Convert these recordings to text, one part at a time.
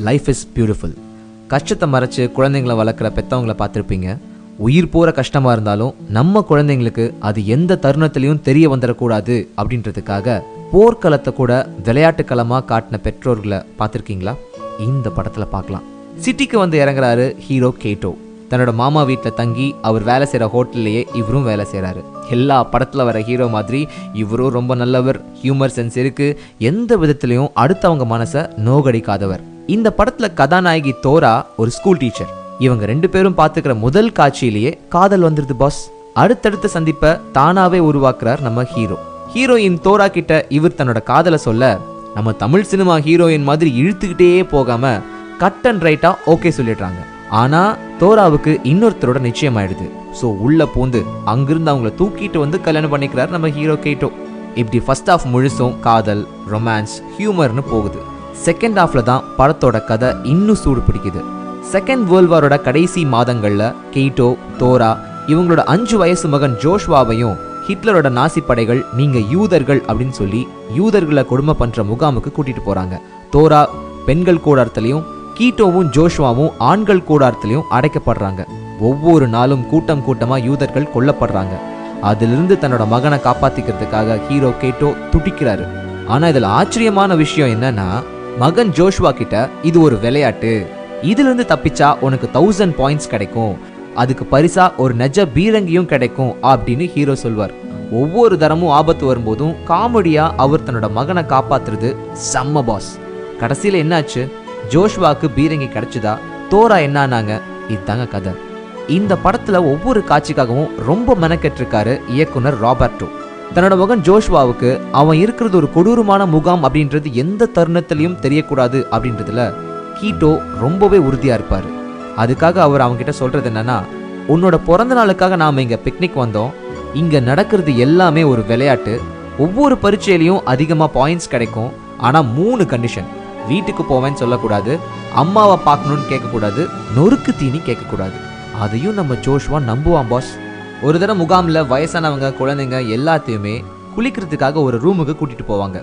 Life is beautiful. கஷ்டத்தை மறைச்சு குழந்தைங்களை வளர்க்குற பெற்றவங்களை பார்த்துருப்பீங்க. உயிர் போகிற கஷ்டமாக இருந்தாலும் நம்ம குழந்தைங்களுக்கு அது எந்த தருணத்திலையும் தெரிய வந்துடக்கூடாது அப்படின்றதுக்காக போர்க்களத்தை கூட விளையாட்டுக்களமாக காட்டின பெற்றோர்களை பார்த்துருக்கீங்களா? இந்த படத்தில் பார்க்கலாம். சிட்டிக்கு வந்து இறங்குறாரு ஹீரோ கேட்டோ. தன்னோட மாமா வீட்டில் தங்கி அவர் வேலை செய்கிற ஹோட்டல்லையே இவரும் வேலை செய்கிறாரு. எல்லா படத்தில் வர ஹீரோ மாதிரி இவரும் ரொம்ப நல்லவர், ஹியூமர் சென்ஸ் இருக்குது, எந்த விதத்துலையும் அடுத்தவங்க மனசை நோகடிக்காதவர். இந்த படத்தில் கதாநாயகி தோரா ஒரு ஸ்கூல் டீச்சர். இவங்க 2 பேரும் பார்த்துக்கிற முதல் காட்சியிலேயே காதல் வந்துருது பாஸ். அடுத்தடுத்த சந்திப்பை தானாவே உருவாக்குறார் நம்ம ஹீரோ. ஹீரோயின் தோரா கிட்ட இவர் தன்னோட காதலை சொல்ல, நம்ம தமிழ் சினிமா ஹீரோயின் மாதிரி இழுத்துக்கிட்டே போகாம கட் அண்ட் ரைட்டா ஓகே சொல்லிடுறாங்க. ஆனா தோராவுக்கு இன்னொருத்தரோட நிச்சயம் ஆயிடுது. ஸோ உள்ள பூந்து அங்கிருந்து அவங்கள தூக்கிட்டு வந்து கல்யாணம் பண்ணிக்கிறார் நம்ம ஹீரோ கேட்டோ. இப்படி ஃபர்ஸ்ட் ஹாஃப் முழுசும் காதல், ரொமான்ஸ், ஹியூமர்னு போகுது. செகண்ட் ஹாஃப்ல தான் படத்தோட கதை இன்னும் சூடு பிடிக்குது. செகண்ட் வேர்ல்ட் வாரோட கடைசி மாதங்கள்ல கேட்டோ, தோரா இவங்களோட 5 வயசு மகன் ஜோஷ்வாவையும் ஹிட்லரோட நாசி படைகள் நீங்க யூதர்கள் அப்படின்னு சொல்லி யூதர்களை கொடுமை பண்ற முகாமுக்கு கூட்டிட்டு போறாங்க. தோரா பெண்கள் கூடாரத்திலையும், கீட்டோவும் ஜோஷ்வாவும் ஆண்கள் கூடாரத்திலையும் அடைக்கப்படுறாங்க. ஒவ்வொரு நாளும் கூட்டம் கூட்டமா யூதர்கள் கொல்லப்படுறாங்க. அதிலிருந்து தன்னோட மகனை காப்பாத்திக்கிறதுக்காக ஹீரோ கேட்டோ துடிக்கிறாரு. ஆனா இதுல ஆச்சரியமான விஷயம் என்னன்னா, மகன் ஜோஷ்வா கிட்ட இது ஒரு விளையாட்டு, இதுல இருந்து தப்பிச்சா உனக்கு 1000 பாயிண்ட்ஸ் கிடைக்கும், அதுக்கு பரிசா ஒரு நெஜ பீரங்கியும் கிடைக்கும் அப்படின்னு ஹீரோ சொல்வார். ஒவ்வொரு தரமும் ஆபத்து வரும்போதும் காமெடியா அவர் தன்னோட மகனை காப்பாத்துறது செம்ம பாஸ். கடைசியில என்னாச்சு? ஜோஷ்வாக்கு பீரங்கி கிடைச்சதா? தோரா என்னானாங்க? இதுதாங்க கதை. இந்த படத்துல ஒவ்வொரு காட்சிக்காகவும் ரொம்ப மெனக்கெட்டிருக்காரு இயக்குனர் ராபர்ட்டோ. தன்னோட மகன் ஜோஷ்வாவுக்கு அவன் இருக்கிறது ஒரு கொடூரமான முகாம் அப்படின்றது எந்த தருணத்திலையும் தெரியக்கூடாது அப்படின்றதுல கீட்டோ ரொம்பவே உறுதியா இருப்பாரு. அதுக்காக அவர் அவங்க கிட்ட சொல்றது என்னன்னா, உன்னோட பிறந்த நாளுக்காக நாம இங்க பிக்னிக் வந்தோம், இங்க நடக்கிறது எல்லாமே ஒரு விளையாட்டு, ஒவ்வொரு பரீட்சையிலையும் அதிகமா பாயிண்ட்ஸ் கிடைக்கும், ஆனா 3 கண்டிஷன். வீட்டுக்கு போவேன்னு சொல்லக்கூடாது, அம்மாவை பார்க்கணும்னு கேட்கக்கூடாது, நொறுக்கு தீனி கேட்கக்கூடாது. அதையும் நம்ம ஜோஷ்வா நம்புவான் பாஸ். ஒரு தடவை முகாம்ல வயசானவங்க, குழந்தைங்க எல்லாத்தையுமே குளிக்கிறதுக்காக ஒரு ரூமுக்கு கூட்டிட்டு போவாங்க.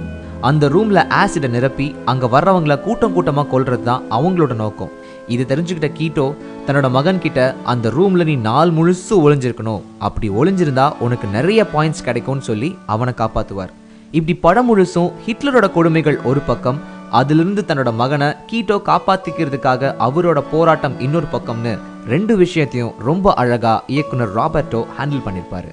அந்த ரூம்ல ஆசிடை நிரப்பி அங்க வர்றவங்களை கூட்டம் கூட்டமா கொல்றது தான் அவங்களோட நோக்கம். இது தெரிஞ்சுக்கிட்ட கீட்டோ தன்னோட மகன் கிட்ட, அந்த ரூம்ல நீ நாள் முழுசு ஒளிஞ்சிருக்கணும், அப்படி ஒளிஞ்சிருந்தா உனக்கு நிறைய பாயிண்ட்ஸ் கிடைக்கும்னு சொல்லி அவனை காப்பாத்துவார். இப்படி படம் முழுசும் ஹிட்லரோட கொடுமைகள் ஒரு பக்கம், அதிலிருந்து தன்னோட மகனை கீட்டோ காப்பாத்திக்கிறதுக்காக அவரோட போராட்டம் இன்னொரு பக்கம்னு 2 விஷயத்தையும் ரொம்ப அழகா இயக்குனர் ராபர்ட்டோ ஹேண்டில் பண்ணிருப்பாரு.